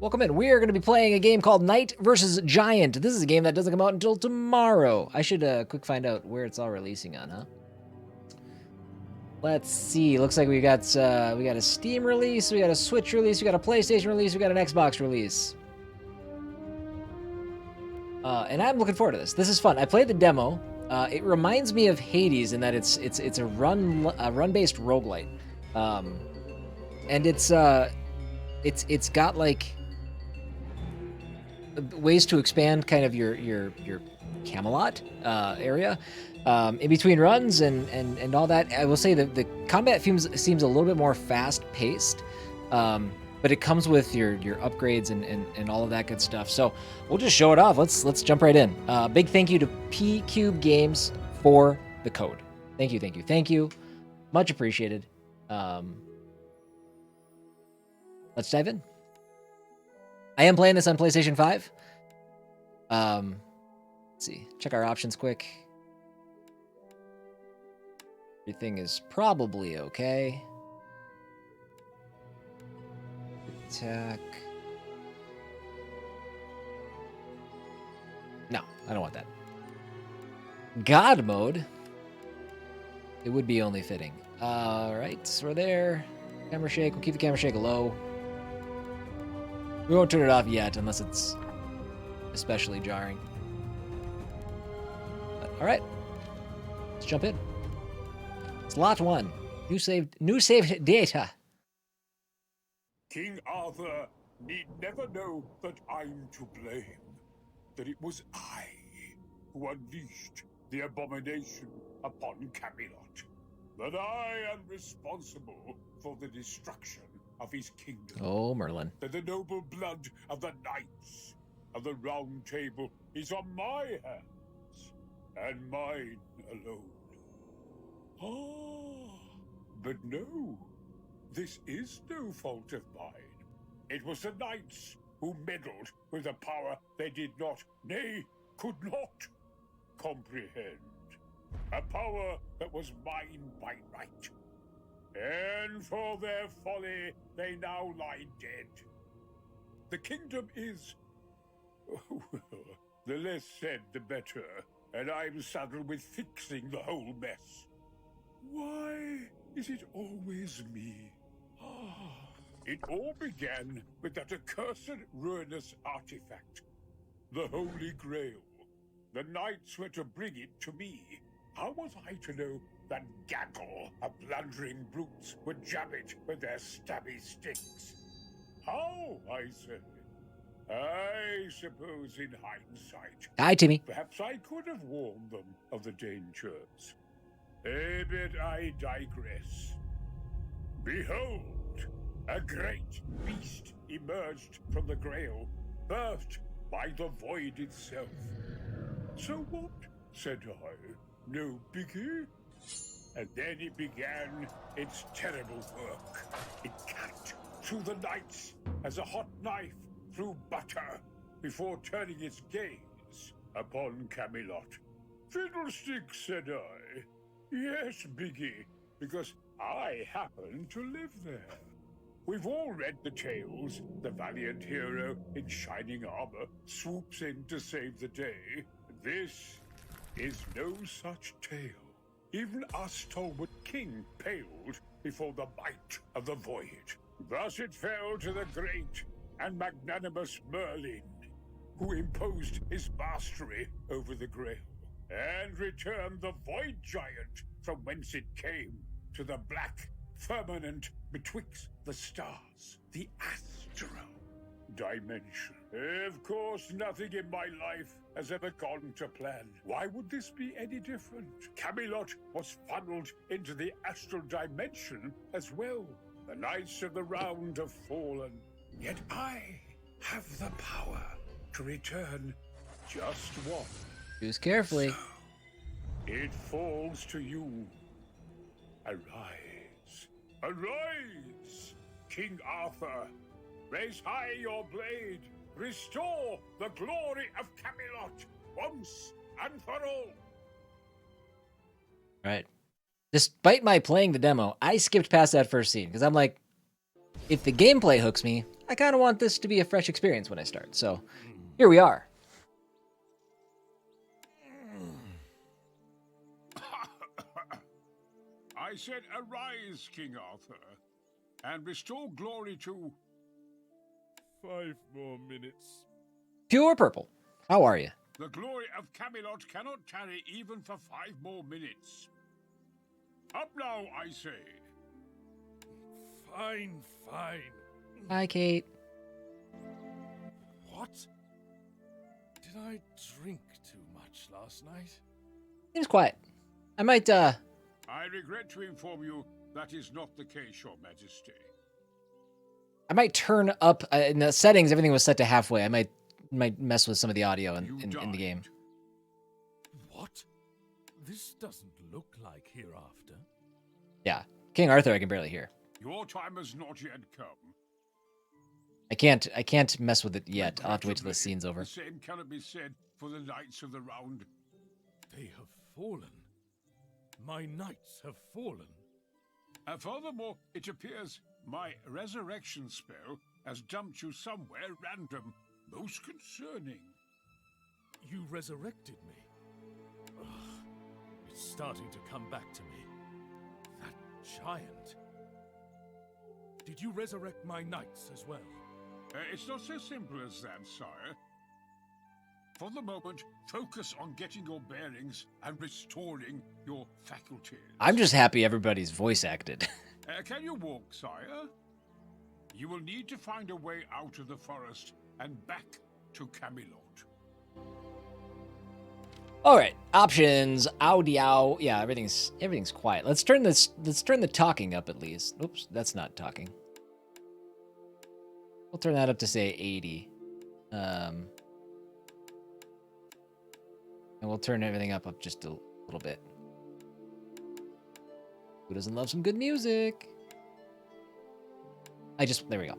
Welcome in. We are going to be playing a game called Knight vs. Giant. This is a game that doesn't come out until tomorrow. I should quick find out where it's all releasing on, huh? Let's see. Looks like we got a Steam release, we got a Switch release, we got a PlayStation release, we got an Xbox release. And I'm looking forward to this. This is fun. I played the demo. It reminds me of Hades in that it's a run-based roguelite. And it's got like ways to expand kind of your Camelot area in between runs and all that. I will say that the combat seems a little bit more fast-paced, but it comes with your upgrades and all of that good stuff. So we'll just show it off. Let's jump right in. Big thank you to P Cube Games for the code. Thank you. Much appreciated. Let's dive in. I am playing this on PlayStation 5. Let's see. Check our options quick. Everything is probably okay. Attack. No, I don't want that. God mode. It would be only fitting. Alright, so we're there. Camera shake. We'll keep the camera shake low. We won't turn it off yet unless it's especially jarring. But, all right, let's jump in. Slot 1. New save data. King Arthur need never know that I'm to blame. That it was I who unleashed the abomination upon Camelot. That I am responsible for the destruction of his kingdom. Oh, Merlin. That the noble blood of the knights of the Round Table is on my hands, and mine alone. But no, this is no fault of mine. It was the knights who meddled with a power they did not, nay, could not comprehend. A power that was mine by right. And for their folly, they now lie dead. The kingdom is... well, the less said, the better. And I'm saddled with fixing the whole mess. Why is it always me? It all began with that accursed ruinous artifact. The Holy Grail. The knights were to bring it to me. How was I to know that gaggle of blundering brutes would jab it with their stabby sticks? How, I say? I suppose in hindsight... Hi, Timmy. Perhaps I could have warned them of the dangers. But I digress. Behold, a great beast emerged from the Grail, birthed by the void itself. So what, said I, no biggie? And then it began its terrible work. It cut through the knights as a hot knife through butter before turning its gaze upon Camelot. Fiddlesticks, said I. Yes, biggie, because I happen to live there. We've all read the tales. The valiant hero in shining armor swoops in to save the day. This is no such tale. Even our stalwart king paled before the might of the void. Thus it fell to the great and magnanimous Merlin, who imposed his mastery over the Grail, and returned the void giant from whence it came to the black firmament betwixt the stars, the Astral Dimension. Of course, nothing in my life has ever gone to plan. Why would this be any different? Camelot was funneled into the Astral Dimension as well. The Knights of the Round have fallen. Yet I have the power to return just one. Choose carefully. So, it falls to you. Arise. Arise, King Arthur. Raise high your blade. Restore the glory of Camelot once and for all. Right. Despite my playing the demo, I skipped past that first scene because I'm like, if the gameplay hooks me, I kind of want this to be a fresh experience when I start. So here we are. I said, arise, King Arthur, and restore glory to... 5 more minutes. Pure purple. How are you? The glory of Camelot cannot tarry even for 5 more minutes. Up now, I say. Fine, fine. Hi, Kate. What? Did I drink too much last night? Seems quiet. I might, I regret to inform you that is not the case, Your Majesty. I might turn up in the settings. Everything was set to halfway. I might mess with some of the audio in the game. What? This doesn't look like hereafter. Yeah, King Arthur, I can barely hear. Your time has not yet come. I can't mess with it yet. I'll have to wait till the scene's over. The same cannot be said for the Knights of the Round. They have fallen. My knights have fallen. Furthermore, it appears my resurrection spell has dumped you somewhere random. Most concerning. You resurrected me. Ugh, it's starting to come back to me. That giant. Did you resurrect my knights as well? It's not so simple as that, sire. For the moment, focus on getting your bearings and restoring your faculties. I'm just happy everybody's voice acted. Can you walk, sire? You will need to find a way out of the forest and back to Camelot. All right, options. Audio. Yeah, everything's quiet. Let's turn the talking up at least. Oops, that's not talking. We'll turn that up to say 80. And we'll turn everything up just a little bit. Who doesn't love some good music? There we go.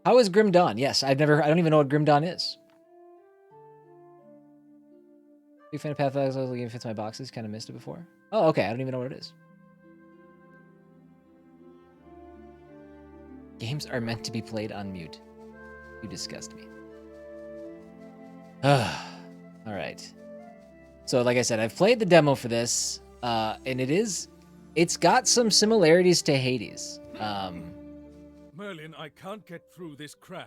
How is Grim Dawn? Yes, I don't even know what Grim Dawn is. Big fan of Pathfinder. I was looking if it fits my boxes. Kind of missed it before. Oh, okay. I don't even know what it is. Games are meant to be played on mute. You disgust me. All right. So, like I said, I've played the demo for this, and it's got some similarities to Hades. Merlin, I can't get through this crag.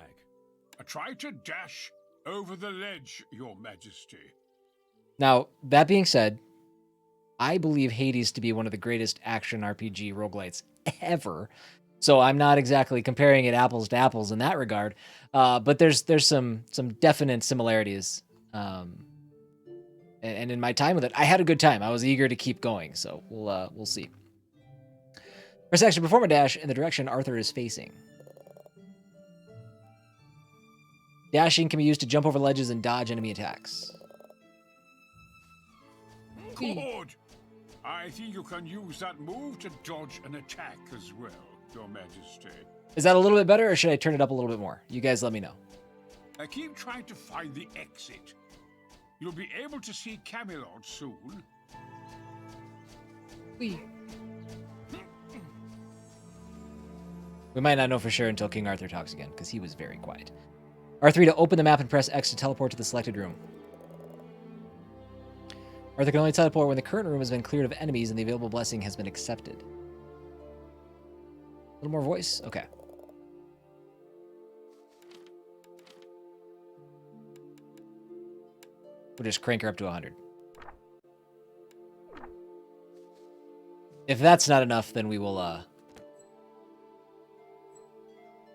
Try to dash over the ledge, Your Majesty. Now, that being said, I believe Hades to be one of the greatest action RPG roguelites ever. So I'm not exactly comparing it apples to apples in that regard, but there's some definite similarities. And in my time with it, I had a good time. I was eager to keep going, so we'll see. Press action to perform a dash in the direction Arthur is facing. Dashing can be used to jump over ledges and dodge enemy attacks. Good. I think you can use that move to dodge an attack as well, Your Majesty. Is that a little bit better, or should I turn it up a little bit more? You guys let me know. I keep trying to find the exit. You'll be able to see Camelot soon. We might not know for sure until King Arthur talks again, because he was very quiet. R3 to open the map and press X to teleport to the selected room. Arthur can only teleport when the current room has been cleared of enemies and the available blessing has been accepted. A little more voice? Okay. We'll just crank her up to 100. If that's not enough, then we will,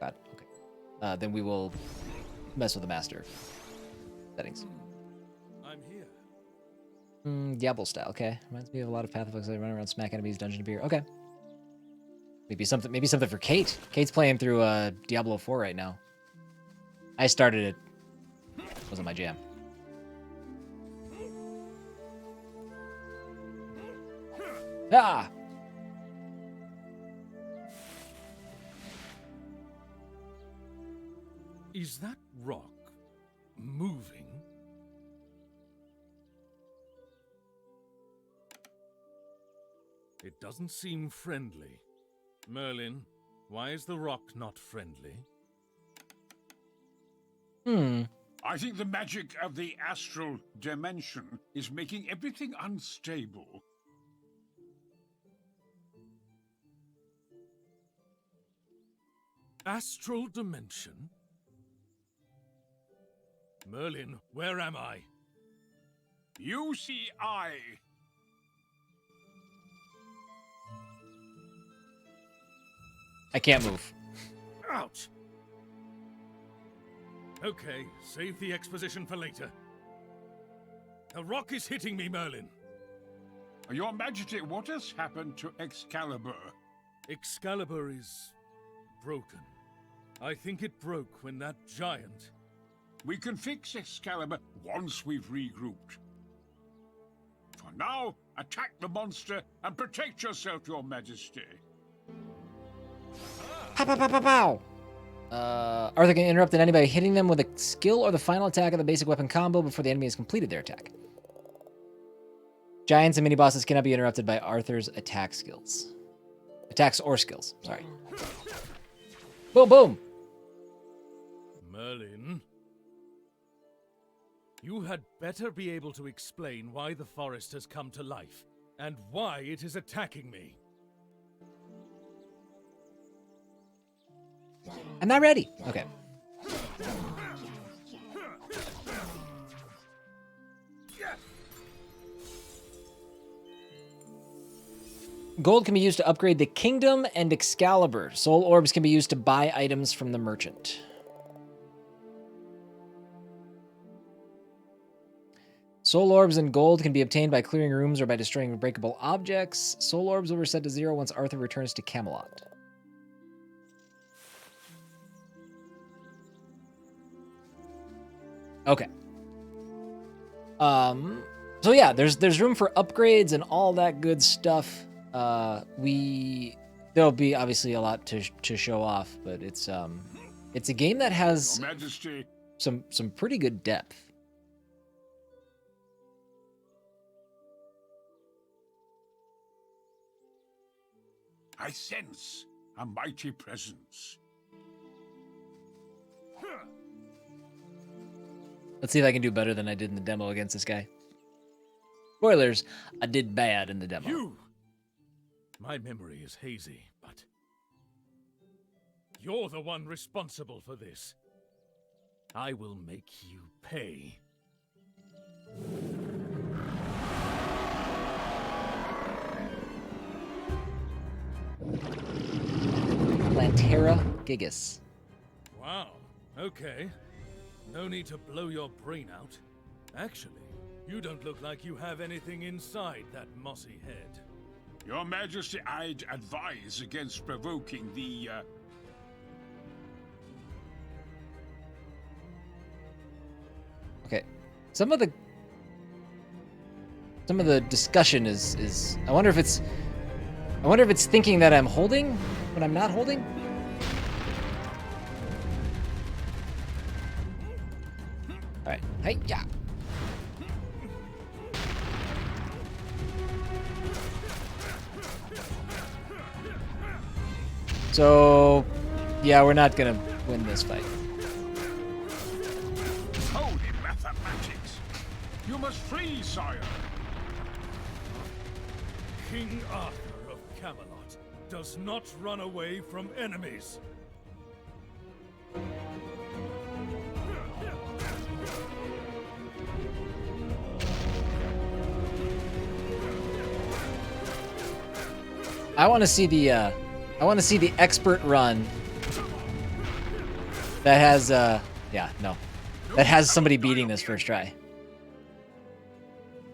God, okay. Then we will mess with the master settings. I'm here. Diablo style, okay. Reminds me of a lot of Path of Exile. I run around, smack enemies, dungeon beer. Okay. Maybe something for Kate. Kate's playing through Diablo 4 right now. I started it. Wasn't my jam. Ah! Is that rock moving? It doesn't seem friendly. Merlin, why is the rock not friendly? I think the magic of the Astral Dimension is making everything unstable. Astral Dimension? Merlin, where am I? You see, I can't move. Ouch! Okay, save the exposition for later. The rock is hitting me, Merlin. Your Majesty, what has happened to Excalibur? Excalibur is broken. I think it broke when that giant... We can fix Excalibur once we've regrouped. For now, attack the monster and protect yourself, Your Majesty. Pow, pow, pow, pow, pow. Arthur can interrupt an enemy by hitting them with a skill or the final attack of the basic weapon combo before the enemy has completed their attack. Giants and mini-bosses cannot be interrupted by Arthur's attack skills. Attacks or skills, sorry. Boom, boom! Merlin? You had better be able to explain why the forest has come to life, and why it is attacking me. I'm not ready. Okay. Gold can be used to upgrade the kingdom and Excalibur. Soul orbs can be used to buy items from the merchant. Soul orbs and gold can be obtained by clearing rooms or by destroying breakable objects. Soul orbs will be reset to 0 once Arthur returns to Camelot. Okay. So yeah, there's room for upgrades and all that good stuff. There'll be obviously a lot to show off, but it's a game that has Your Majesty, some pretty good depth. I sense a mighty presence. Let's see if I can do better than I did in the demo against this guy. Spoilers, I did bad in the demo. You! My memory is hazy, but... You're the one responsible for this. I will make you pay. Planterra Gigas. Wow, okay. No need to blow your brain out. Actually, you don't look like you have anything inside that mossy head. Your Majesty, I'd advise against provoking the, Okay. Some of the discussion is I wonder if it's thinking that I'm holding when I'm not holding. All right. Hey, yeah. So, yeah, we're not gonna win this fight. Holy mathematics! You must flee, sire! King Arthur of Camelot does not run away from enemies. I want to see the expert run that has that has somebody beating this first try.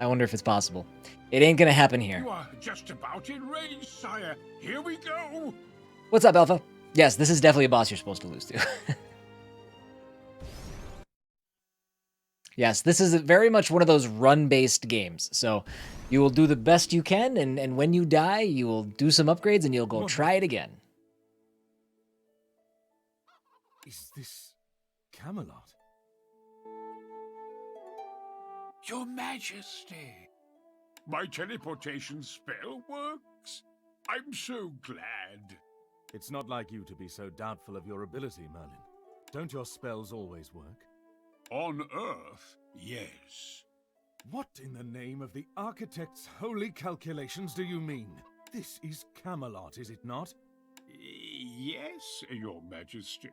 I wonder if it's possible. It ain't gonna happen here. You are just about in range, sire. Here we go! What's up, Alpha? Yes, this is definitely a boss you're supposed to lose to. Yes, this is very much one of those run-based games. So you will do the best you can, and when you die, you will do some upgrades and you'll go try it again. Is this Camelot? Your Majesty! My teleportation spell works. I'm so glad. It's not like you to be so doubtful of your ability, Merlin. Don't your spells always work? On Earth, yes. What in the name of the Architect's holy calculations do you mean? This is Camelot, is it not? Yes, Your Majesty.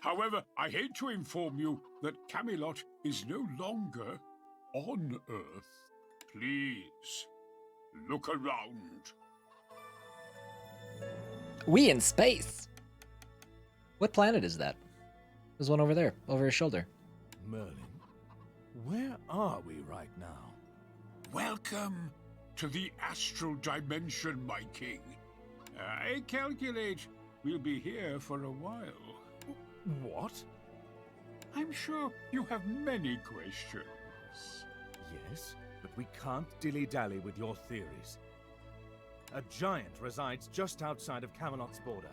However, I hate to inform you that Camelot is no longer on Earth. Please, look around. We in space. What planet is that? There's one over there, over his shoulder. Merlin, where are we right now? Welcome to the Astral Dimension, my king. I calculate we'll be here for a while. What? I'm sure you have many questions. Yes, but we can't dilly-dally with your theories. A giant resides just outside of Camelot's border.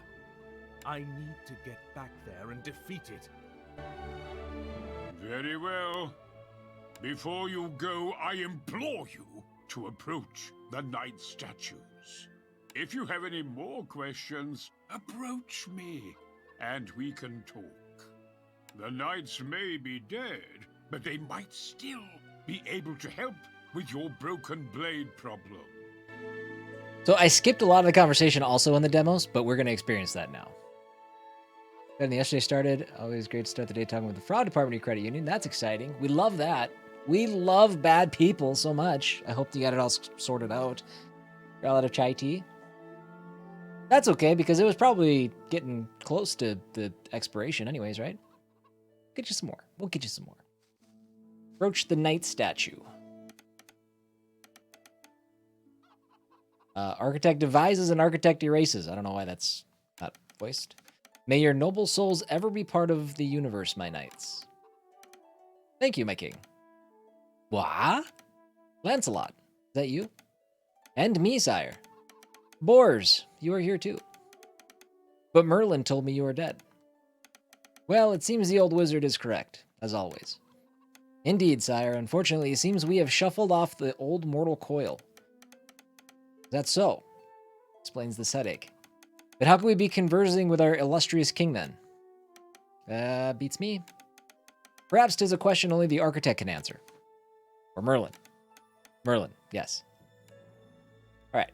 I need to get back there and defeat it. Very well. Before you go, I implore you to approach the knight statues. If you have any more questions, approach me, and we can talk. The knights may be dead, but they might still be able to help with your broken blade problem. So I skipped a lot of the conversation also in the demos, but we're going to experience that now. Then yesterday started. Always great to start the day talking with the fraud department of your credit union. That's exciting. We love that. We love bad people so much. I hope you got it all sorted out. Got a lot of chai tea. That's okay, because it was probably getting close to the expiration anyways, right? Get you some more. We'll get you some more. Approach the knight statue. Architect devises and architect erases. I don't know why that's not voiced. May your noble souls ever be part of the universe, my knights. Thank you, my king. What? Lancelot, is that you? And me, sire. Bors, you are here too. But Merlin told me you are dead. Well, it seems the old wizard is correct, as always. Indeed, sire. Unfortunately, it seems we have shuffled off the old mortal coil. Is that so? Explains this headache. But how can we be conversing with our illustrious king then? Beats me. Perhaps 'tis a question only the architect can answer. Or Merlin. Merlin, yes. All right.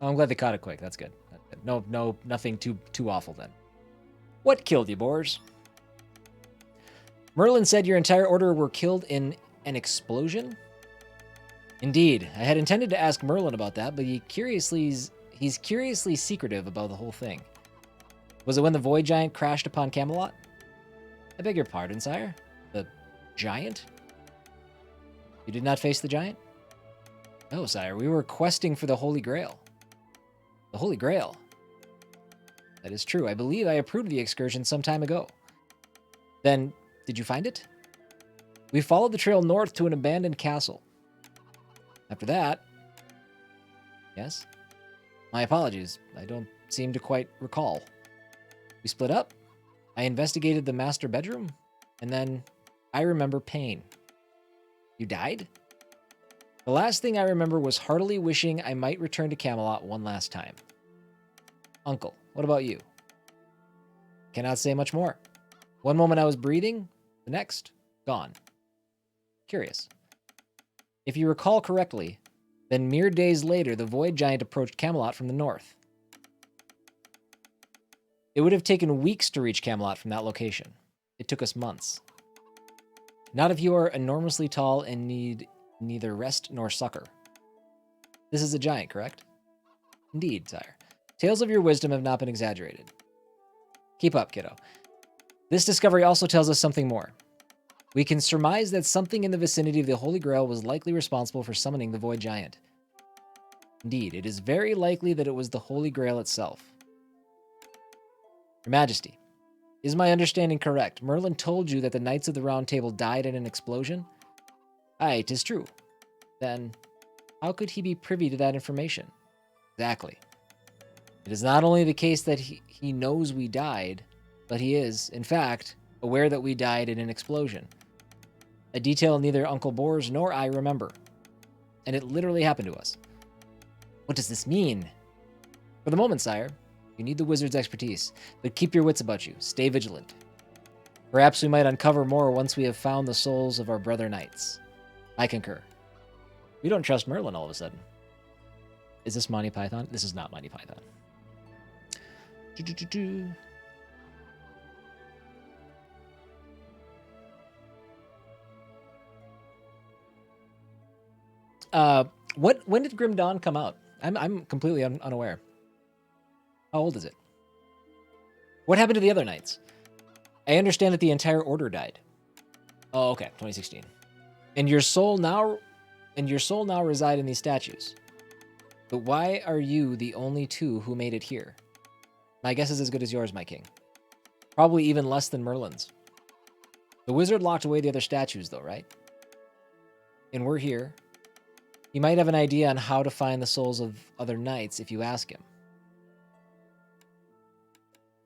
Oh, I'm glad they caught it quick. That's good. No, nothing too awful then. What killed you, Bors? Merlin said your entire order were killed in an explosion? Indeed. I had intended to ask Merlin about that, but he's curiously secretive about the whole thing. Was it when the Void Giant crashed upon Camelot? I beg your pardon, sire? The giant? You did not face the giant? No, sire. We were questing for the Holy Grail. The Holy Grail? That is true. I believe I approved the excursion some time ago. Then, did you find it? We followed the trail north to an abandoned castle. After that... Yes? My apologies. I don't seem to quite recall. We split up. I investigated the master bedroom. And then I remember pain. You died? The last thing I remember was heartily wishing I might return to Camelot one last time. Uncle, what about you? Cannot say much more. One moment I was breathing, the next, gone. Curious. If you recall correctly, then mere days later, the Void Giant approached Camelot from the north. It would have taken weeks to reach Camelot from that location. It took us months. Not if you are enormously tall and need neither rest nor succor. This is a giant, correct? Indeed, sire. Tales of your wisdom have not been exaggerated. Keep up, kiddo. This discovery also tells us something more. We can surmise that something in the vicinity of the Holy Grail was likely responsible for summoning the Void Giant. Indeed, it is very likely that it was the Holy Grail itself. Your Majesty, is my understanding correct? Merlin told you that the Knights of the Round Table died in an explosion? Aye, 'tis true. Then, how could he be privy to that information? Exactly. It is not only the case that he knows we died, but he is, in fact, aware that we died in an explosion. A detail neither Uncle Bors nor I remember. And it literally happened to us. What does this mean? For the moment, sire, you need the wizard's expertise, but keep your wits about you. Stay vigilant. Perhaps we might uncover more once we have found the souls of our brother knights. I concur. We don't trust Merlin all of a sudden. Is this Monty Python? This is not Monty Python. When did Grim Dawn come out? I'm completely unaware. How old is it? What happened to the other knights? I understand that the entire order died. Oh, okay, 2016. And your soul now reside in these statues. But why are you the only two who made it here? My guess is as good as yours, my king. Probably even less than Merlin's. The wizard locked away the other statues, though, right? And we're here. He might have an idea on how to find the souls of other knights if you ask him.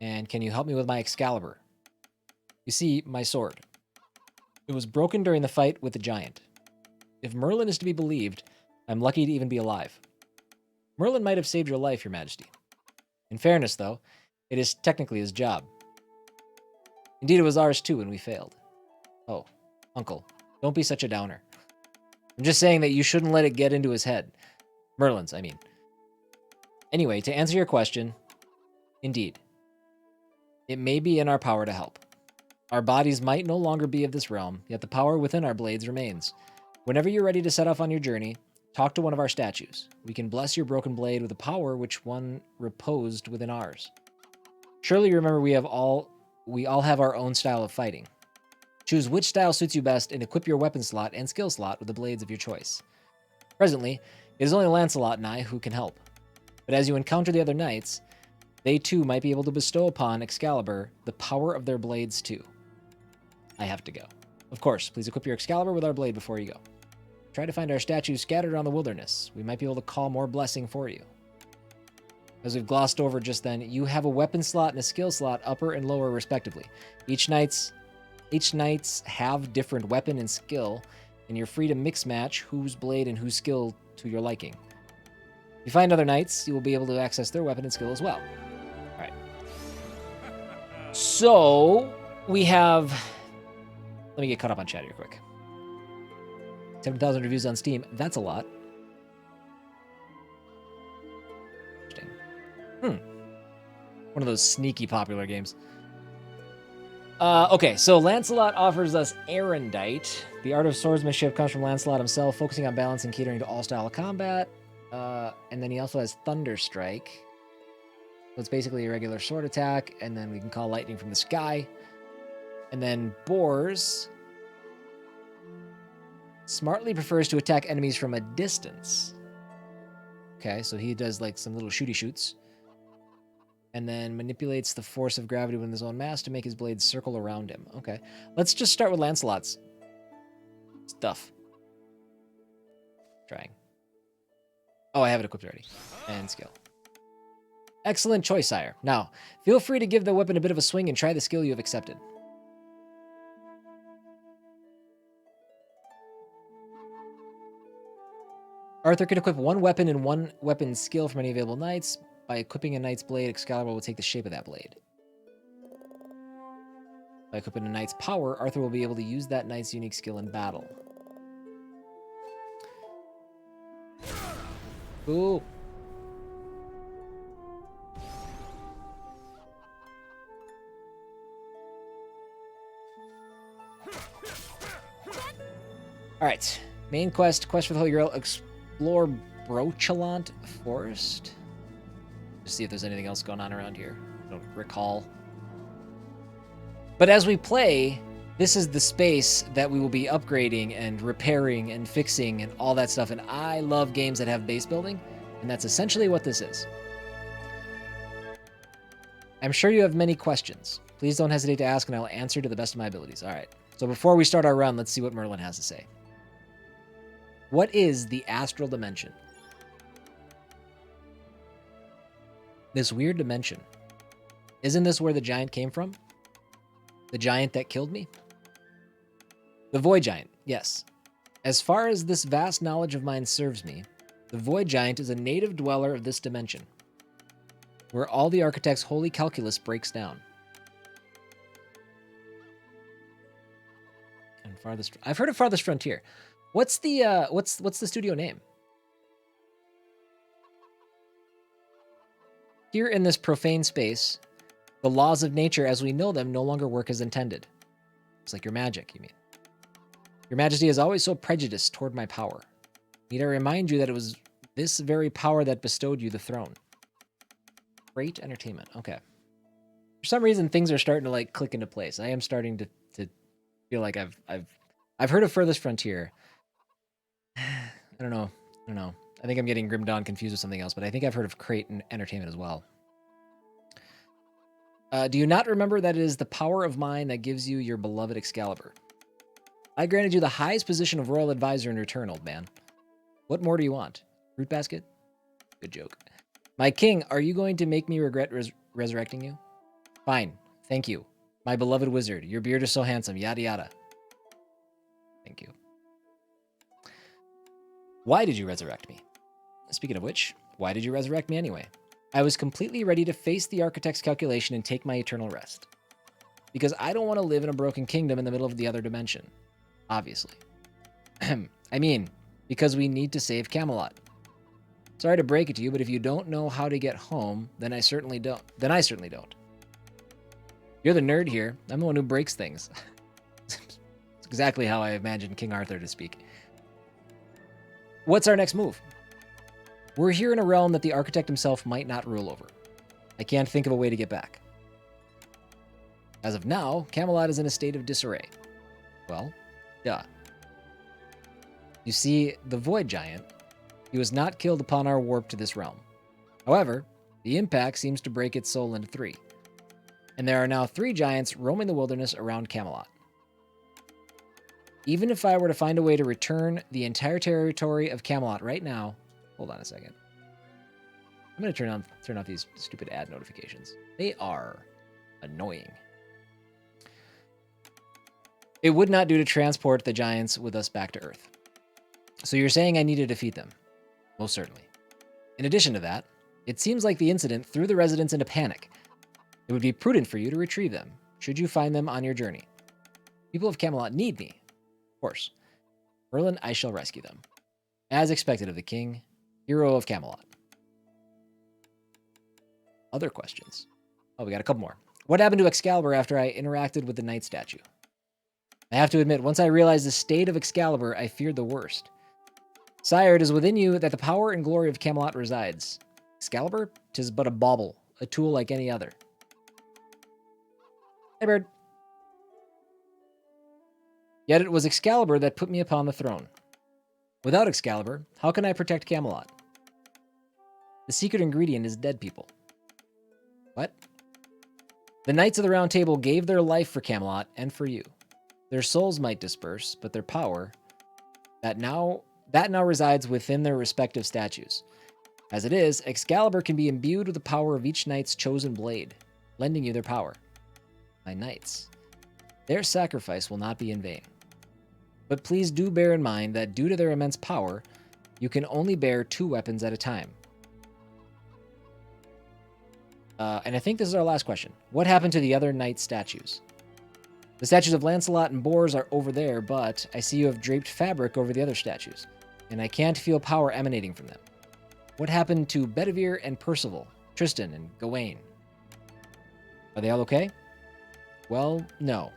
And can you help me with my Excalibur? You see, my sword. It was broken during the fight with the giant. If Merlin is to be believed, I'm lucky to even be alive. Merlin might have saved your life, your majesty. In fairness, though, it is technically his job. Indeed, it was ours too when we failed. Oh, uncle, don't be such a downer. I'm just saying that you shouldn't let it get into his head. Merlin's, I mean. Anyway, to answer your question, indeed, it may be in our power to help. Our bodies might no longer be of this realm, yet the power within our blades remains. Whenever you're ready to set off on your journey, talk to one of our statues. We can bless your broken blade with a power which one reposed within ours. Surely you remember we all have our own style of fighting. Choose which style suits you best and equip your weapon slot and skill slot with the blades of your choice. Presently, it is only Lancelot and I who can help. But as you encounter the other knights, they too might be able to bestow upon Excalibur the power of their blades too. I have to go. Of course, please equip your Excalibur with our blade before you go. Try to find our statues scattered around the wilderness. We might be able to call more blessing for you. As we've glossed over just then, you have a weapon slot and a skill slot, upper and lower respectively. Each knight's have different weapon and skill, and you're free to mix match whose blade and whose skill to your liking. If you find other knights, you will be able to access their weapon and skill as well. Alright. So, we have... Let me get caught up on chat here quick. 7,000 reviews on Steam. That's a lot. Interesting. One of those sneaky popular games. Okay, so Lancelot offers us Erendite. The art of swordsmanship comes from Lancelot himself, focusing on balance and catering to all style of combat. And then he also has Thunderstrike. So it's basically a regular sword attack, and then we can call lightning from the sky. And then Bors smartly prefers to attack enemies from a distance. Okay, so he does like some little shooty shoots. And then manipulates the force of gravity within his own mass to make his blades circle around him. Okay, let's just start with Lancelot's stuff. Trying. Oh, I have it equipped already. And skill. Excellent choice, sire. Now, feel free to give the weapon a bit of a swing and try the skill you have accepted. Arthur can equip one weapon and one weapon skill from any available knights. By equipping a knight's blade, Excalibur will take the shape of that blade. By equipping a knight's power, Arthur will be able to use that knight's unique skill in battle. Ooh. Alright. Main quest for the Holy Grail, explore Brochelant Forest. Just see if there's anything else going on around here. I don't recall. But as we play, this is the space that we will be upgrading and repairing and fixing and all that stuff. And I love games that have base building, and that's essentially what this is. I'm sure you have many questions. Please don't hesitate to ask, and I will answer to the best of my abilities. All right. So before we start our run, let's see what Merlin has to say. What is the Astral Dimension? This weird dimension. Isn't this where the giant came from? The giant that killed me? The Void Giant, yes. As far as this vast knowledge of mine serves me, the Void Giant is a native dweller of this dimension, where all the architect's holy calculus breaks down. And farthest, I've heard of Farthest Frontier. What's the what's the studio name? Here in this profane space, the laws of nature as we know them no longer work as intended. It's like your magic, you mean. Your Majesty is always so prejudiced toward my power. Need I remind you that it was this very power that bestowed you the throne. Great entertainment. Okay. For some reason, things are starting to like click into place. I am starting to feel like I've heard of Furthest Frontier. I don't know. I think I'm getting Grim Dawn confused with something else, but I think I've heard of Crate and Entertainment as well. Do you not remember that it is the power of mine that gives you your beloved Excalibur? I granted you the highest position of royal advisor in return, old man. What more do you want? Fruit basket? Good joke. My king, are you going to make me regret resurrecting you? Fine, thank you. My beloved wizard, your beard is so handsome, yada yada. Thank you. Why did you resurrect me? Speaking of which, why did you resurrect me anyway? I was completely ready to face the architect's calculation and take my eternal rest. Because I don't want to live in a broken kingdom in the middle of the other dimension. Obviously. I mean, because we need to save Camelot. Sorry to break it to you, but if you don't know how to get home, then I certainly don't. You're the nerd here. I'm the one who breaks things. It's exactly how I imagined King Arthur to speak. What's our next move? We're here in a realm that the architect himself might not rule over. I can't think of a way to get back. As of now, Camelot is in a state of disarray. Well, duh. You see, the Void Giant, he was not killed upon our warp to this realm. However, the impact seems to break its soul into 3. And there are now 3 giants roaming the wilderness around Camelot. Even if I were to find a way to return the entire territory of Camelot right now... Hold on a second. I'm going to turn off these stupid ad notifications. They are annoying. It would not do to transport the giants with us back to Earth. So you're saying I need to defeat them? Most certainly. In addition to that, it seems like the incident threw the residents into panic. It would be prudent for you to retrieve them, should you find them on your journey. People of Camelot need me. Of course. Merlin, I shall rescue them. As expected of the king, hero of Camelot. Other questions? Oh, we got a couple more. What happened to Excalibur after I interacted with the knight statue? I have to admit, once I realized the state of Excalibur, I feared the worst. Sire, it is within you that the power and glory of Camelot resides. Excalibur? 'Tis but a bauble, a tool like any other. Hey, bird. Yet it was Excalibur that put me upon the throne. Without Excalibur, how can I protect Camelot? The secret ingredient is dead people. What? The Knights of the Round Table gave their life for Camelot and for you. Their souls might disperse, but their power, that now resides within their respective statues. As it is, Excalibur can be imbued with the power of each knight's chosen blade, lending you their power. My knights. Their sacrifice will not be in vain. But please do bear in mind that due to their immense power, you can only bear 2 weapons at a time. And I think this is our last question. What happened to the other knight statues? The statues of Lancelot and Bors are over there, but I see you have draped fabric over the other statues, and I can't feel power emanating from them. What happened to Bedivere and Percival, Tristan and Gawain? Are they all okay? Well, no.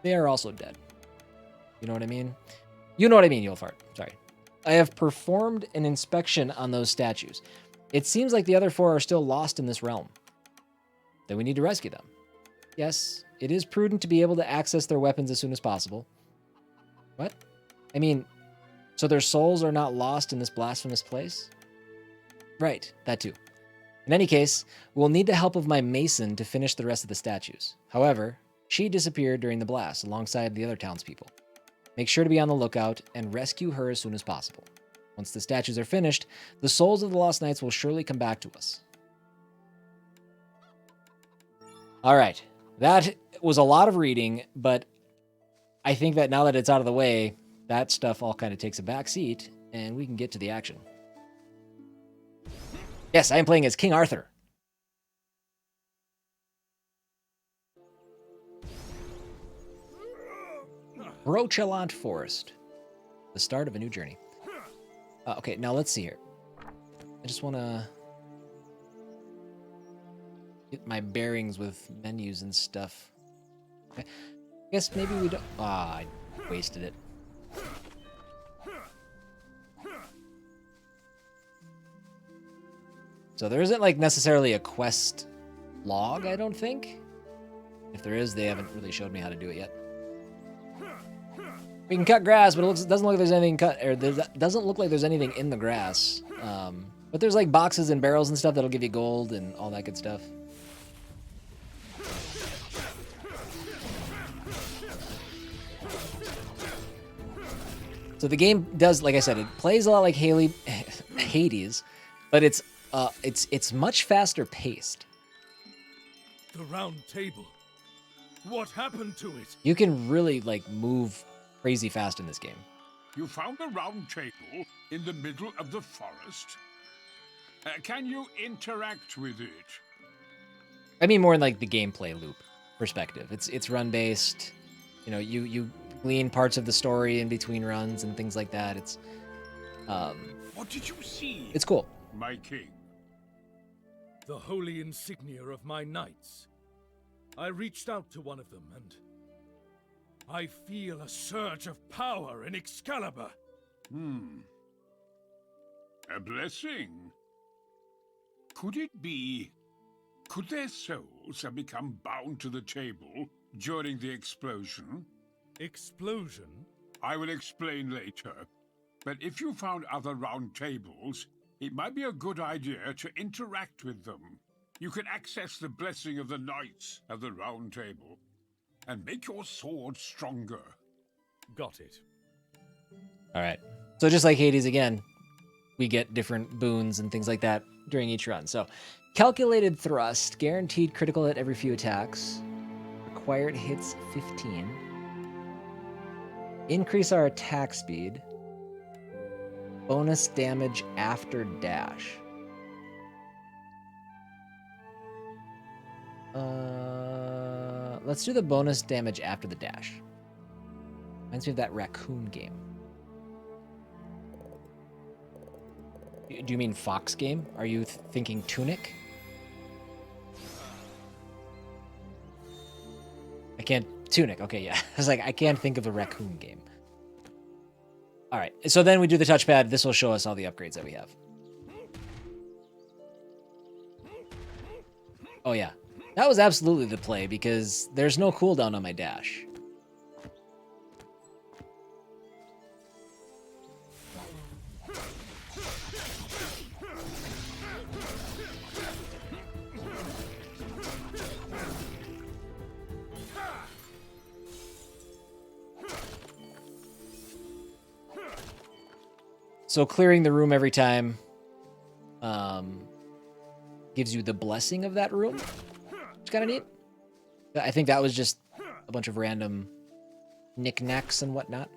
They are also dead. You know what I mean? You know what I mean, Yulfart. Sorry. I have performed an inspection on those statues. It seems like the other 4 are still lost in this realm. Then we need to rescue them. Yes, it is prudent to be able to access their weapons as soon as possible. What? I mean, so their souls are not lost in this blasphemous place? Right, that too. In any case, we'll need the help of my mason to finish the rest of the statues. However, she disappeared during the blast alongside the other townspeople. Make sure to be on the lookout and rescue her as soon as possible. Once the statues are finished, the souls of the lost knights will surely come back to us. All right. that was a lot of reading, but I think that now that it's out of the way, that stuff all kind of takes a back seat, and we can get to the action. Yes, I am playing as King Arthur. Brochelant Forest. The start of a new journey. Okay, now let's see here. I just want to get my bearings with menus and stuff. Okay. I guess maybe we don't... Ah, I wasted it. So there isn't like necessarily a quest log, I don't think. If there is, they haven't really showed me how to do it yet. We can cut grass, but it doesn't look like there's anything cut, or doesn't look like there's anything in the grass. But there's like boxes and barrels and stuff that'll give you gold and all that good stuff. So the game does, like I said, it plays a lot like Hades, but it's much faster paced. The round table. What happened to it? You can really like move crazy fast in this game. You found the round table in the middle of the forest. Can you interact with it? I mean more in like the gameplay loop perspective. It's run based. You know, you glean parts of the story in between runs and things like that. It's What did you see? It's cool. My king. The holy insignia of my knights. I reached out to one of them, and I feel a surge of power in Excalibur. A blessing. Could it be... Could their souls have become bound to the table during the explosion? Explosion? I will explain later. But if you found other round tables, it might be a good idea to interact with them. You can access the blessing of the knights of the round table and make your sword stronger. Got it. All right. So just like Hades again, we get different boons and things like that during each run. So calculated thrust, guaranteed critical hit every few attacks. Required hits 15. Increase our attack speed. Bonus damage after dash. Let's do the bonus damage after the dash. Reminds me of that raccoon game. Do you mean Fox game? Are you thinking Tunic? I can't... Tunic, okay, yeah. I was like, I can't think of a raccoon game. All right, so then we do the touchpad. This will show us all the upgrades that we have. Oh, yeah. That was absolutely the play because there's no cooldown on my dash. So clearing the room every time gives you the blessing of that room. It's kind of neat. I think that was just a bunch of random knickknacks and whatnot.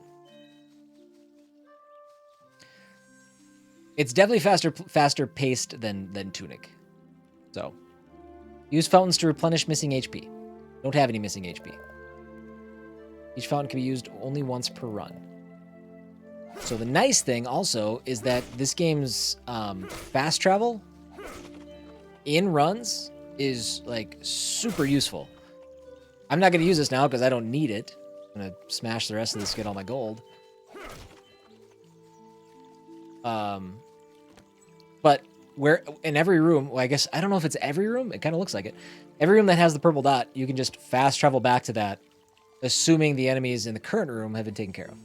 It's definitely faster paced than Tunic. So, use fountains to replenish missing HP. Don't have any missing HP. Each fountain can be used only once per run. So the nice thing also is that this game's fast travel in runs is like super useful. I'm not going to use this now because I don't need it. I'm going to smash the rest of this to get all my gold. But where in every room, well, I guess, I don't know if it's every room. It kind of looks like it. Every room that has the purple dot, you can just fast travel back to that, assuming the enemies in the current room have been taken care of.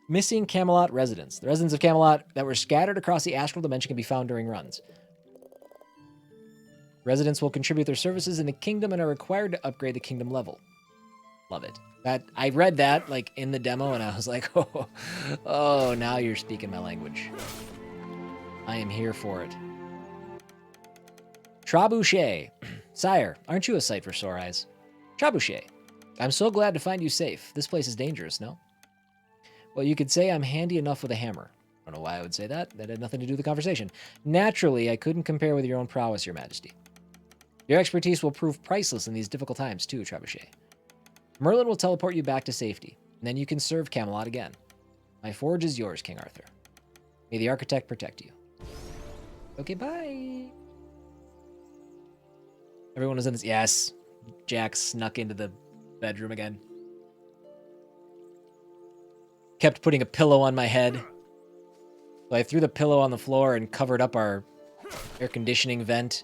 Missing Camelot residents. The residents of Camelot that were scattered across the Astral Dimension can be found during runs. Residents will contribute their services in the kingdom and are required to upgrade the kingdom level. Love it. I read that like in the demo and I was like, oh, now you're speaking my language. I am here for it. Trebuchet. Sire, aren't you a sight for sore eyes? Trebuchet, I'm so glad to find you safe. This place is dangerous, no? Well, you could say I'm handy enough with a hammer. I don't know why I would say that. That had nothing to do with the conversation. Naturally, I couldn't compare with your own prowess, Your Majesty. Your expertise will prove priceless in these difficult times, too, Trebuchet. Merlin will teleport you back to safety, and then you can serve Camelot again. My forge is yours, King Arthur. May the architect protect you. Okay, bye. Everyone was in this. Yes. Jack snuck into the bedroom again. Kept putting a pillow on my head. So I threw the pillow on the floor and covered up our air conditioning vent.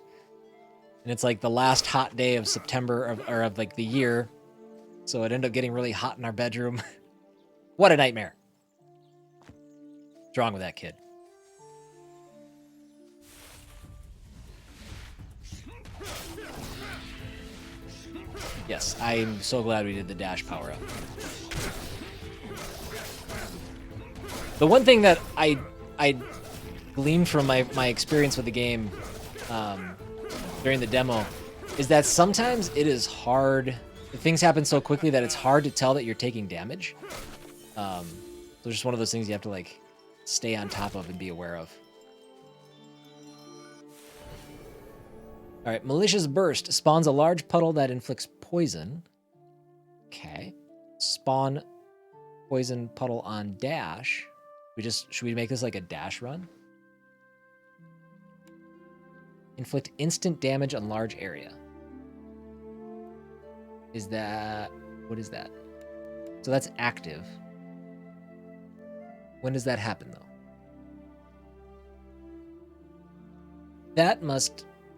And it's like the last hot day of September of like the year. So it ended up getting really hot in our bedroom. What a nightmare. What's wrong with that kid? Yes, I'm so glad we did the dash power up. The one thing that I gleaned from my experience with the game during the demo is that sometimes it is hard. Things happen so quickly that it's hard to tell that you're taking damage. So it's just one of those things you have to like stay on top of and be aware of. All right, Malicious Burst spawns a large puddle that inflicts poison. Okay. Spawn poison puddle on dash. Should we make this like a dash run? Inflict instant damage on large area. What is that? So that's active. When does that happen though?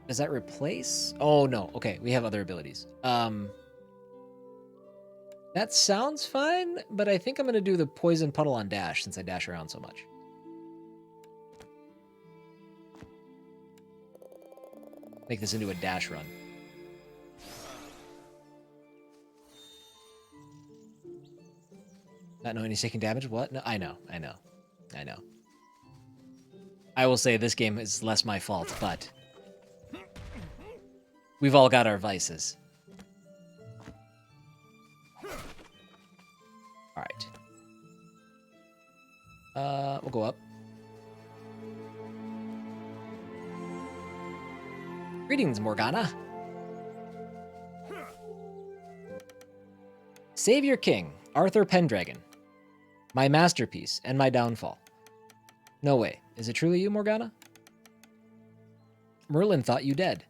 Does that replace? Oh no, okay, we have other abilities. That sounds fine, but I think I'm gonna do the poison puddle on dash since I dash around so much. Make this into a dash run. Not knowing he's taking damage? What? No, I know. I will say this game is less my fault, but we've all got our vices. All right. We'll go up. Greetings, Morgana. Savior King, Arthur Pendragon. My masterpiece and my downfall. No way. Is it truly you, Morgana? Merlin thought you dead.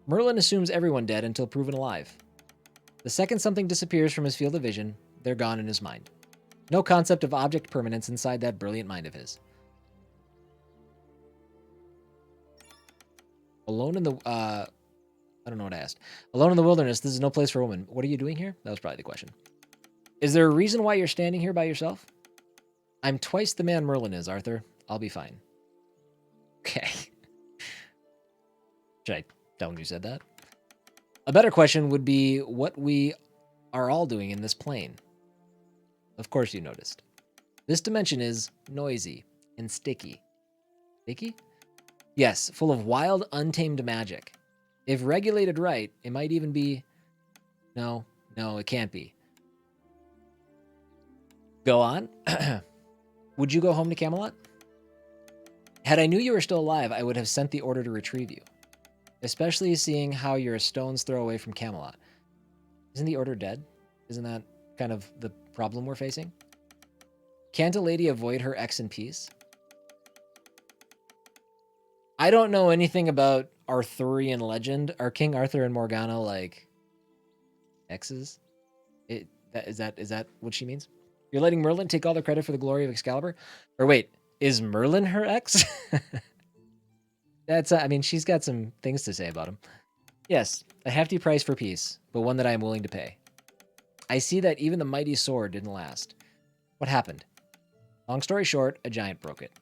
Merlin assumes everyone dead until proven alive. The second something disappears from his field of vision, they're gone in his mind. No concept of object permanence inside that brilliant mind of his. Alone in the... I don't know what I asked. Alone in the wilderness, this is no place for a woman. What are you doing here? That was probably the question. Is there a reason why you're standing here by yourself? I'm twice the man Merlin is, Arthur. I'll be fine. Okay. Should I tell him you said that? A better question would be what we are all doing in this plane. Of course you noticed. This dimension is noisy and sticky. Sticky? Yes, full of wild, untamed magic. If regulated right, it might even be... No, it can't be. Go on. Would you go home to Camelot? Had I knew you were still alive, I would have sent the order to retrieve you. Especially seeing how you're a stone's throw away from Camelot. Isn't the order dead? Isn't that kind of the problem we're facing? Can't a lady avoid her ex in peace? I don't know anything about Arthurian legend. Are King Arthur and Morgana like exes? Is that what she means? You're letting Merlin take all the credit for the glory of Excalibur? Or wait, is Merlin her ex? That's, I mean, she's got some things to say about him. Yes, a hefty price for peace, but one that I am willing to pay. I see that even the mighty sword didn't last. What happened? Long story short, a giant broke it.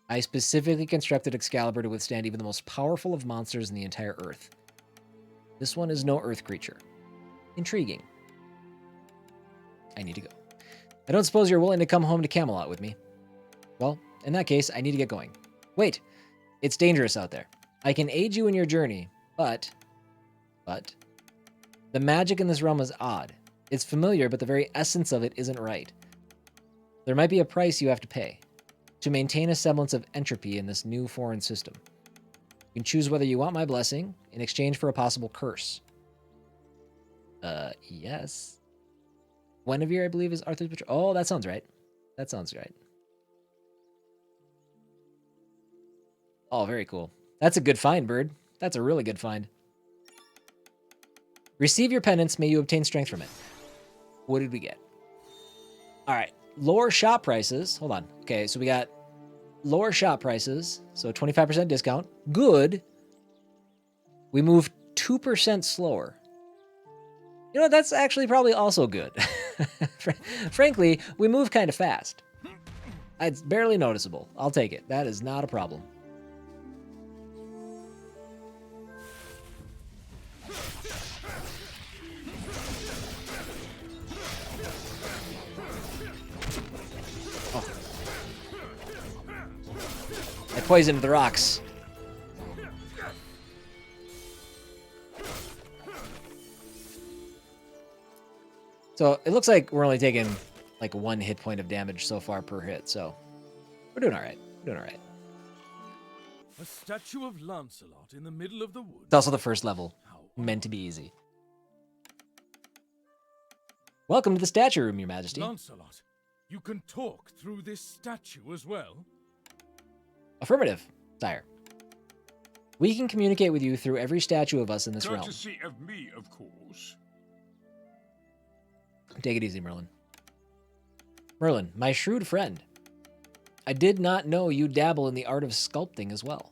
I specifically constructed Excalibur to withstand even the most powerful of monsters in the entire Earth. This one is no Earth creature. Intriguing. I need to go. I don't suppose you're willing to come home to Camelot with me. Well, in that case, I need to get going. Wait, it's dangerous out there. I can aid you in your journey, but the magic in this realm is odd. It's familiar, but the very essence of it isn't right. There might be a price you have to pay to maintain a semblance of entropy in this new foreign system. You can choose whether you want my blessing in exchange for a possible curse. Yes. Guinevere, I believe, is Arthur's betrothed. Oh, that sounds right. That sounds right. Oh, very cool. That's a good find, Bird. That's a really good find. Receive your penance. May you obtain strength from it. What did we get? All right. Lower shop prices. Hold on. Okay, so we got lower shop prices. So 25% discount. Good. We move 2% slower. You know, that's actually probably also good. Frankly, we move kind of fast. It's barely noticeable. I'll take it. That is not a problem. Oh. I poisoned the rocks. So it looks like we're only taking like 1 hit point of damage so far per hit, so we're doing all right. We're doing all right. A statue of Lancelot in the middle of the woods. It's also the first level, meant to be easy. Welcome to the statue room, Your Majesty. Lancelot, you can talk through this statue as well? Affirmative, sire. We can communicate with you through every statue of us in this realm. Courtesy of me, of course. Take it easy, Merlin. Merlin, my shrewd friend. I did not know you dabble in the art of sculpting as well.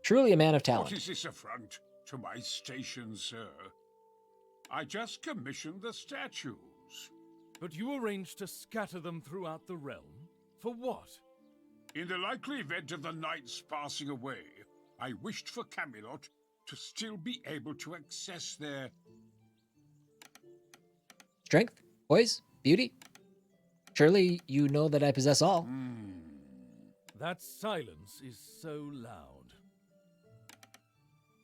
Truly a man of talent. What is this affront to my station, sir? I just commissioned the statues. But you arranged to scatter them throughout the realm? For what? In the likely event of the knights passing away, I wished for Camelot to still be able to access their Strength, poise, beauty. Surely you know that I possess all. That silence is so loud.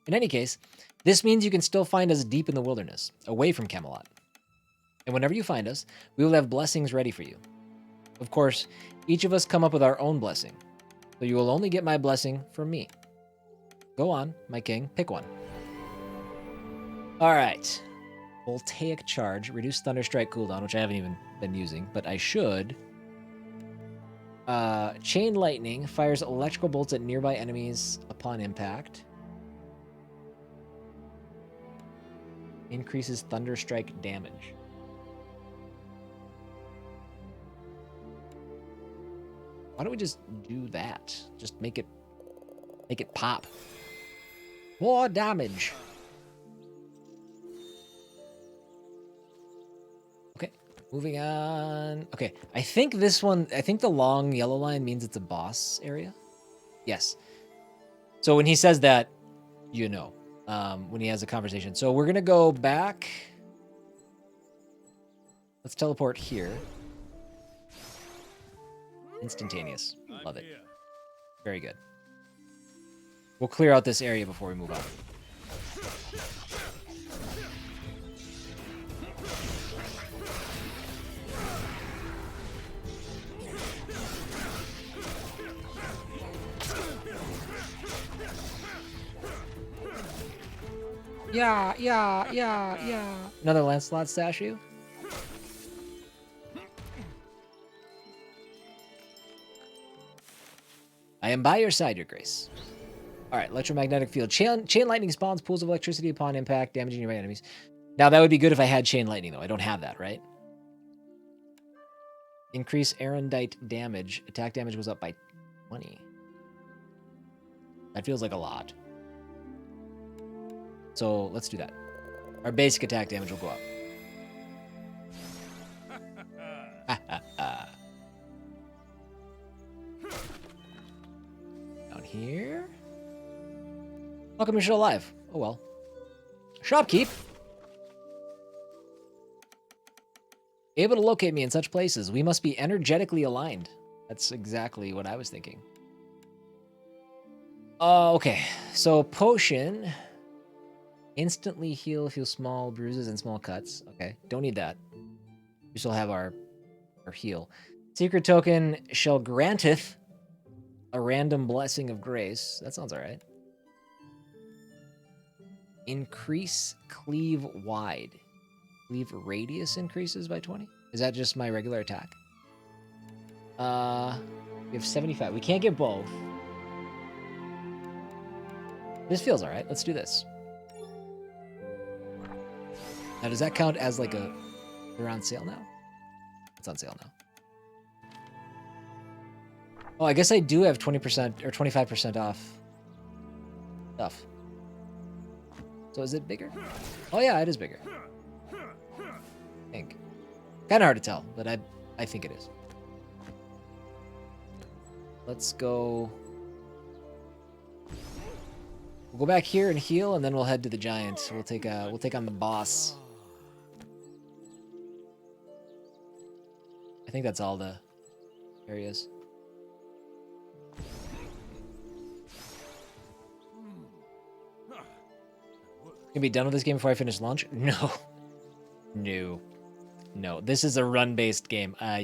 In any case, this means you can still find us deep in the wilderness, away from Camelot. And whenever you find us, we will have blessings ready for you. Of course, each of us come up with our own blessing, so you will only get my blessing from me. Go on, my king, pick one. All right. Voltaic Charge, reduce Thunderstrike cooldown, which I haven't even been using, but I should. Chain Lightning fires electrical bolts at nearby enemies upon impact. Increases Thunderstrike damage. Why don't we just do that? Just make it pop. More damage. Okay, moving on. Okay, I think the long yellow line means it's a boss area. Yes. So when he says that, you know, when he has a conversation. So we're going to go back. Let's teleport here. Instantaneous. Love it. Very good. We'll clear out this area before we move on. Yeah. Another Lancelot statue. I am by your side, Your Grace. All right, electromagnetic field. Chain lightning spawns pools of electricity upon impact, damaging nearby enemies. Now, that would be good if I had chain lightning, though. I don't have that, right? Increase erudite damage. Attack damage goes up by 20. That feels like a lot. So let's do that. Our basic attack damage will go up. Down here. How come you're still alive? Oh well. Shopkeep. Able to locate me in such places. We must be energetically aligned. That's exactly what I was thinking. Okay. So potion. Instantly heal if you small bruises and small cuts. Okay. Don't need that. We still have our heal. Secret token shall granteth a random blessing of grace. That sounds alright. Increase cleave wide. Cleave radius increases by 20. Is that just my regular attack? We have 75. We can't get both. This feels alright. Let's do this. Now, does that count as like they're on sale now? It's on sale now. Oh, I guess I do have 20% or 25% off stuff. So is it bigger? Oh yeah, it is bigger. I think. Kind of hard to tell, but I think it is. Let's go. We'll go back here and heal, and then we'll head to the giant. We'll take on the boss. I think that's all the areas. Gonna be done with this game before I finish lunch? No. No. This is a run-based game. I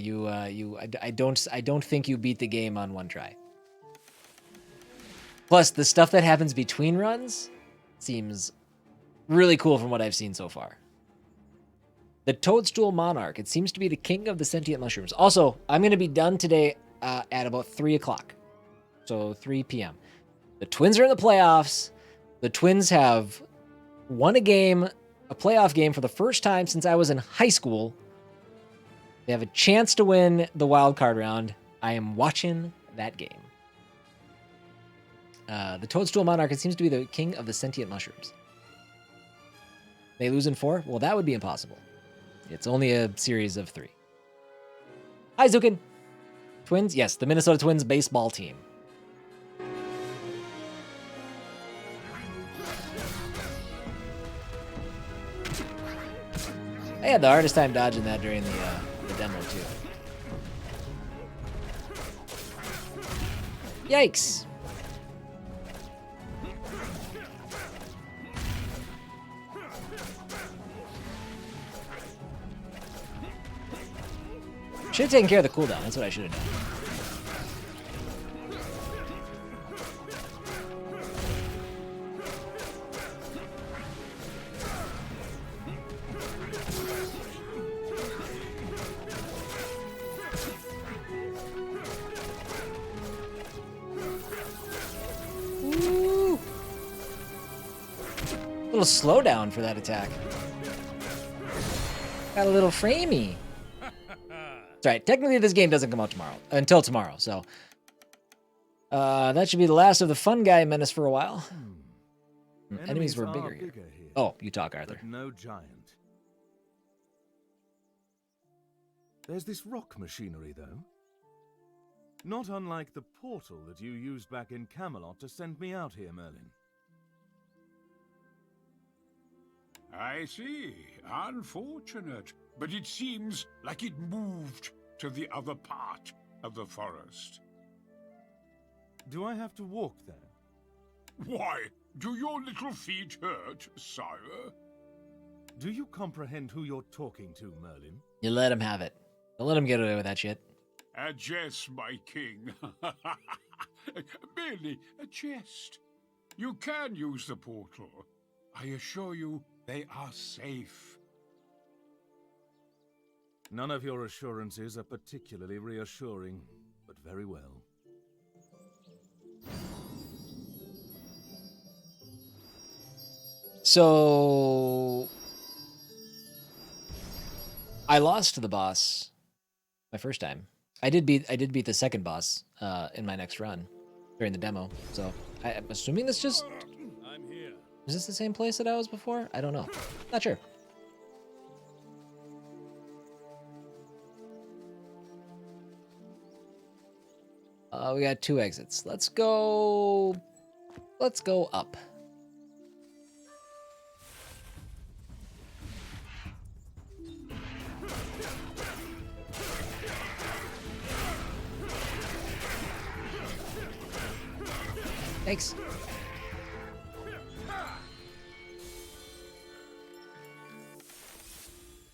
don't think you beat the game on one try. Plus, the stuff that happens between runs seems really cool from what I've seen so far. The Toadstool Monarch. It seems to be the king of the sentient mushrooms. Also, I'm going to be done today at about 3 o'clock. So 3 p.m. The Twins are in the playoffs. The Twins have won a playoff game for the first time since I was in high school. They have a chance to win the wild card round. I am watching that game. The Toadstool Monarch, it seems to be the king of the sentient mushrooms. They lose in 4? Well, that would be impossible. It's only a series of 3. Hi, Zukin. Twins? Yes, the Minnesota Twins baseball team. I had the hardest time dodging that during the demo, too. Yikes! Should have taken care of the cooldown. That's what I should have done. Ooh. A little slowdown for that attack. Got a little framey. That's right. Technically, this game doesn't come out until tomorrow. So that should be the last of the fun guy menace for a while. Enemies were bigger here. Oh, you talk, Arthur. But no giant. There's this rock machinery, though. Not unlike the portal that you used back in Camelot to send me out here, Merlin. I see. Unfortunate. But it seems like it moved to the other part of the forest. Do I have to walk there? Why, do your little feet hurt, sire? Do you comprehend who you're talking to, Merlin? You let him have it. Don't let him get away with that shit. A jest, my king. Merely a jest. You can use the portal. I assure you, they are safe. None of your assurances are particularly reassuring, but very well. So I lost to the boss my first time. I did beat the second boss in my next run during the demo. So I'm assuming this just I'm here. is this the same place that I was before? I don't know. Not sure. We got 2 exits. Let's go up. Thanks.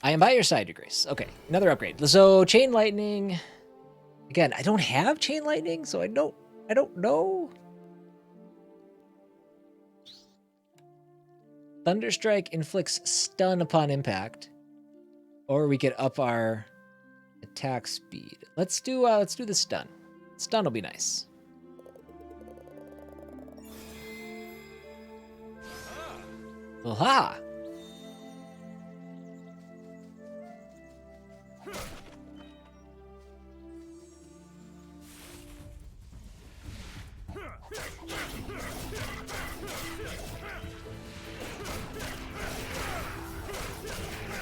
I am by your side, Your Grace. Okay, another upgrade. So chain lightning. Again, I don't have chain lightning, so I don't know. Thunderstrike inflicts stun upon impact, or we could up our attack speed. Let's do the stun. Stun will be nice. Aha!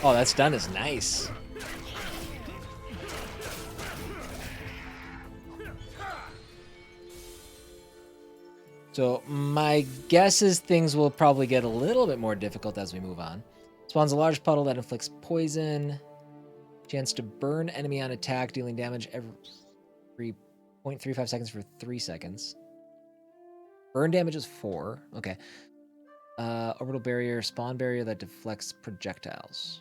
Oh, that stun is nice. So my guess is things will probably get a little bit more difficult as we move on. Spawns a large puddle that inflicts poison. Chance to burn enemy on attack, dealing damage every 0.35 seconds for 3 seconds. Burn damage is 4. Okay. Orbital barrier, spawn barrier that deflects projectiles.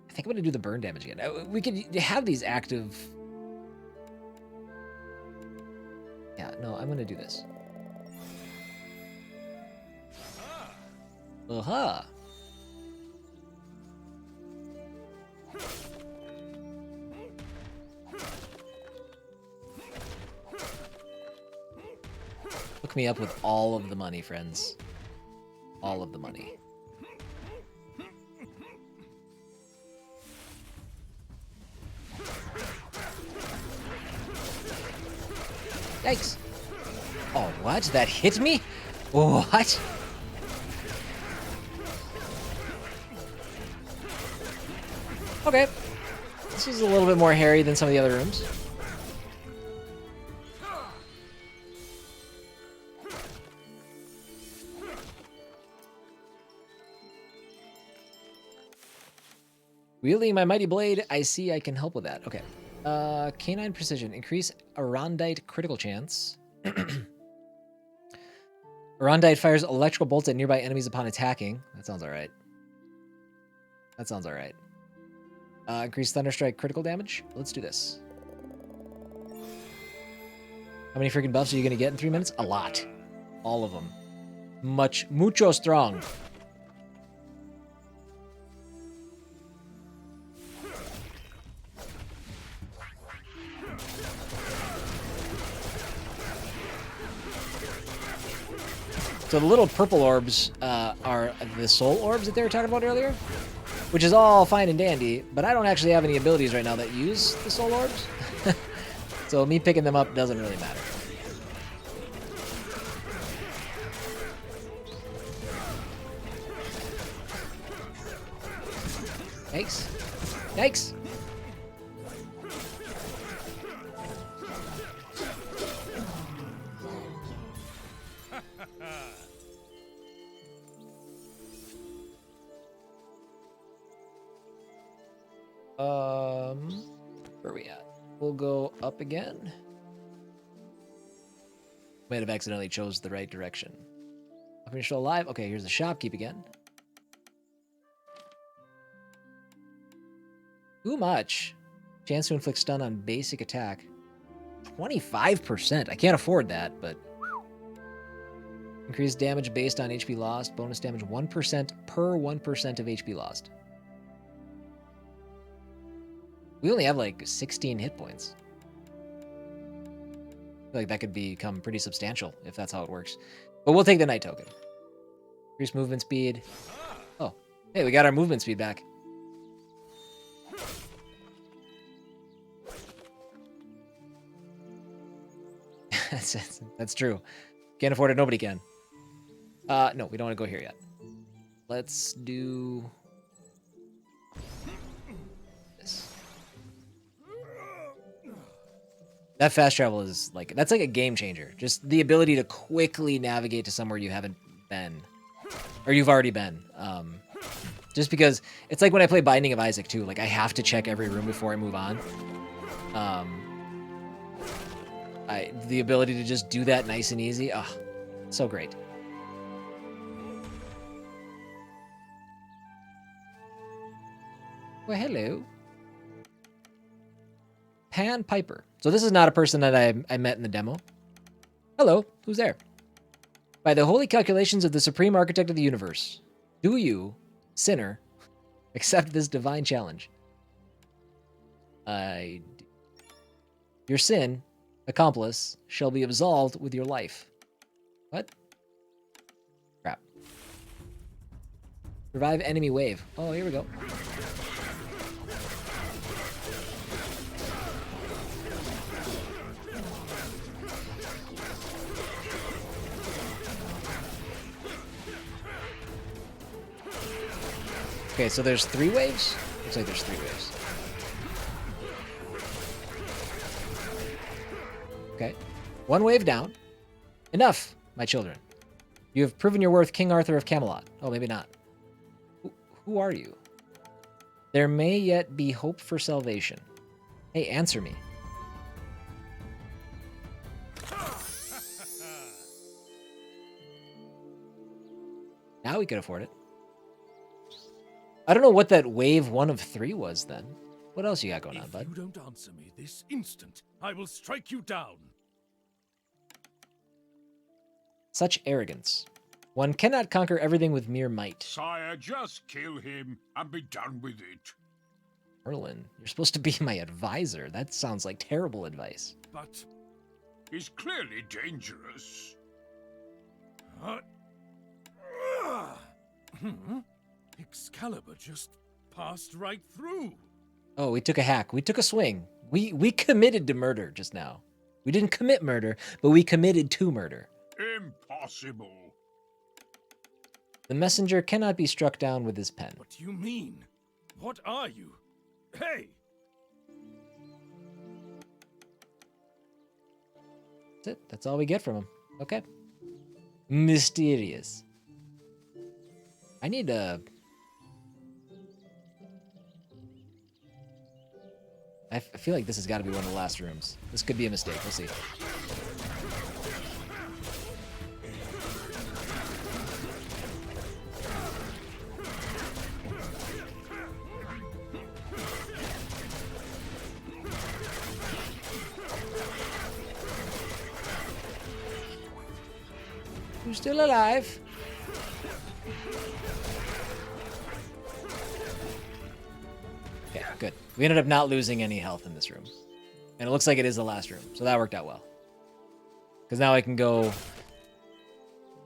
I think I'm going to do the burn damage again. We could have these active... Yeah, no, I'm going to do this. Aha! Hook me up with all of the money, friends. All of the money. Yikes. Oh, what? That hit me? What? Okay. This is a little bit more hairy than some of the other rooms. Wielding my mighty blade, I see I can help with that. Okay. Canine precision. Increase Arondite critical chance. Arondite fires electrical bolts at nearby enemies upon attacking. That sounds alright. That sounds alright. Increase Thunderstrike critical damage. Let's do this. How many freaking buffs are you going to get in 3 minutes? A lot. All of them. Mucho strong. So the little purple orbs are the soul orbs that they were talking about earlier, which is all fine and dandy, but I don't actually have any abilities right now that use the soul orbs. So me picking them up doesn't really matter. Yikes. Yikes. Where are we at? We'll go up again. Might have accidentally chose the right direction. Up and still alive. Okay, here's the shopkeep again. Too much. Chance to inflict stun on basic attack. 25%. I can't afford that, but... Increased damage based on HP lost. Bonus damage 1% per 1% of HP lost. We only have like 16 hit points. I feel like that could become pretty substantial if that's how it works. But we'll take the Knight token. Increase movement speed. Oh, hey, we got our movement speed back. That's true. Can't afford it, nobody can. No, we don't want to go here yet. Let's do this. That fast travel is like, that's like a game changer. Just the ability to quickly navigate to somewhere you haven't been, or you've already been. Just because it's like when I play Binding of Isaac too, like I have to check every room before I move on. The ability to just do that nice and easy, so great. Well, hello. Pan Piper. So this is not a person that I met in the demo. Hello, who's there? By the holy calculations of the supreme architect of the universe, do you, sinner, accept this divine challenge? I do. Your sin, accomplice, shall be absolved with your life. What? Crap. Survive enemy wave. Oh, here we go. Okay, so there's 3 waves? Looks like there's 3 waves. Okay. 1 wave down. Enough, my children. You have proven your worth, King Arthur of Camelot. Oh, maybe not. Who are you? There may yet be hope for salvation. Hey, answer me. Now we can afford it. I don't know what that wave 1 of 3 was then. What else you got going on, bud? If you don't answer me this instant, I will strike you down. Such arrogance. One cannot conquer everything with mere might. Sire, just kill him and be done with it. Merlin, you're supposed to be my advisor. That sounds like terrible advice. But He's clearly dangerous. Excalibur just passed right through. Oh, we took a hack. We took a swing. We committed to murder just now. We didn't commit murder, but we committed to murder. Impossible. The messenger cannot be struck down with his pen. What do you mean? What are you? Hey! That's it. That's all we get from him. Okay. Mysterious. I need a... I feel like this has got to be one of the last rooms. This could be a mistake. We'll see. Who's still alive? Okay, good. We ended up not losing any health in this room. And it looks like it is the last room, so that worked out well. Because now I can go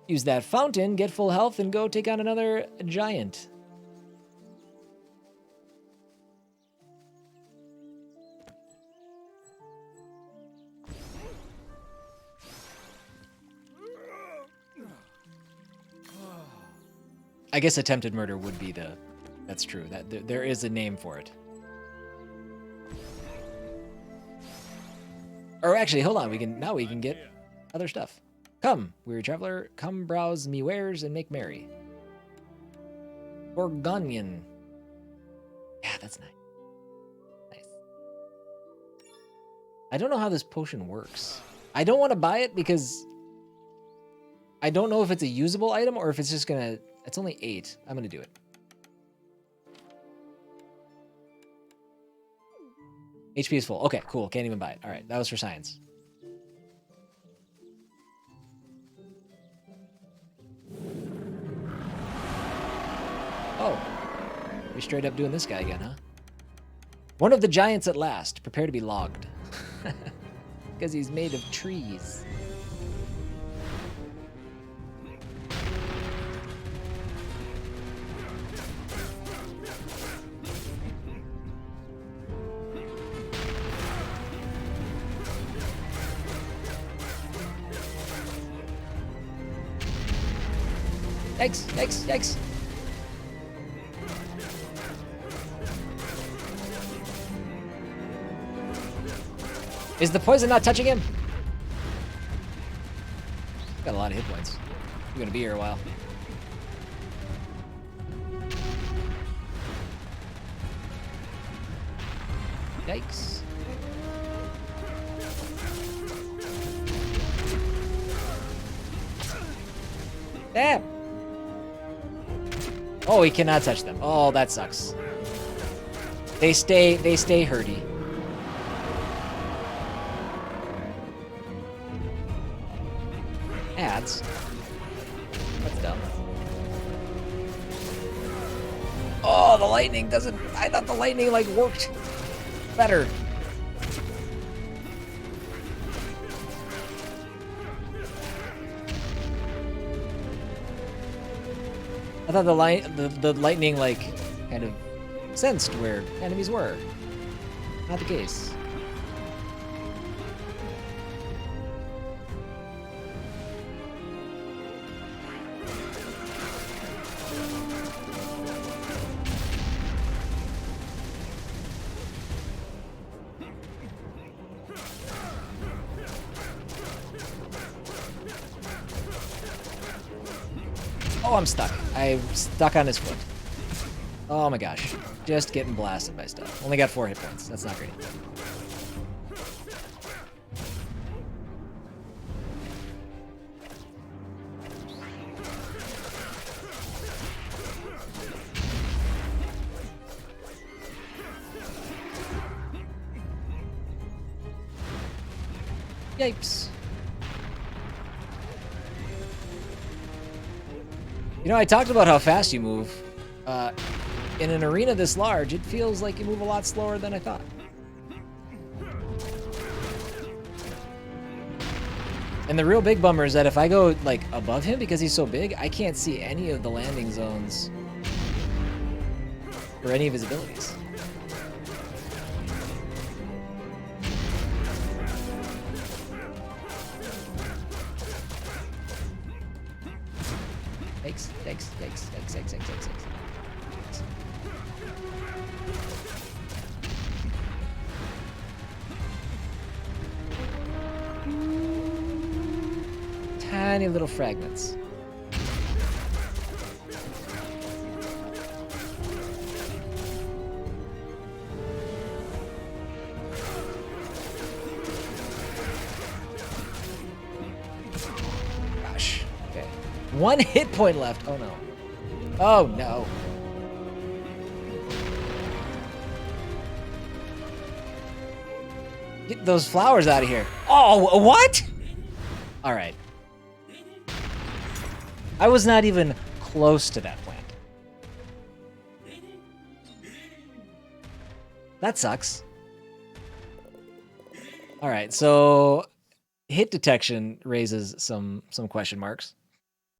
use that fountain, get full health, and go take on another giant. I guess attempted murder would be the... That's true. That there is a name for it. Or actually, hold on. Now we can get other stuff. Come, weary traveler, come browse me wares and make merry. Gorgonian. Yeah, that's nice. Nice. I don't know how this potion works. I don't want to buy it because I don't know if it's a usable item or if it's just gonna... It's only 8. I'm gonna do it. HP is full. Okay, cool. Can't even buy it. All right, that was for science. Oh, we straight up doing this guy again, huh? One of the giants at last. Prepare to be logged. Because he's made of trees. Yikes, yikes, yikes. Is the poison not touching him? Got a lot of hit points. We're gonna be here a while. Yikes. Damn. Oh, he cannot touch them. Oh, that sucks. They stay hurdy. Ads. That's dumb. Oh, the lightning doesn't. I thought the lightning like worked better. I thought the lightning like kind of sensed where enemies were. Not the case. Oh, I'm stuck. I'm stuck on his foot. Oh my gosh. Just getting blasted by stuff. Only got 4 hit points. That's not great. Yikes. You know, I talked about how fast you move. In an arena this large, it feels like you move a lot slower than I thought. And the real big bummer is that if I go like above him because he's so big, I can't see any of the landing zones or any of his abilities. Yikes. Tiny little fragments. Gosh. Okay. 1 hit point left. Oh no. Oh no. Get those flowers out of here. Oh, what? All right. I was not even close to that plant. That sucks. All right, so hit detection raises some question marks.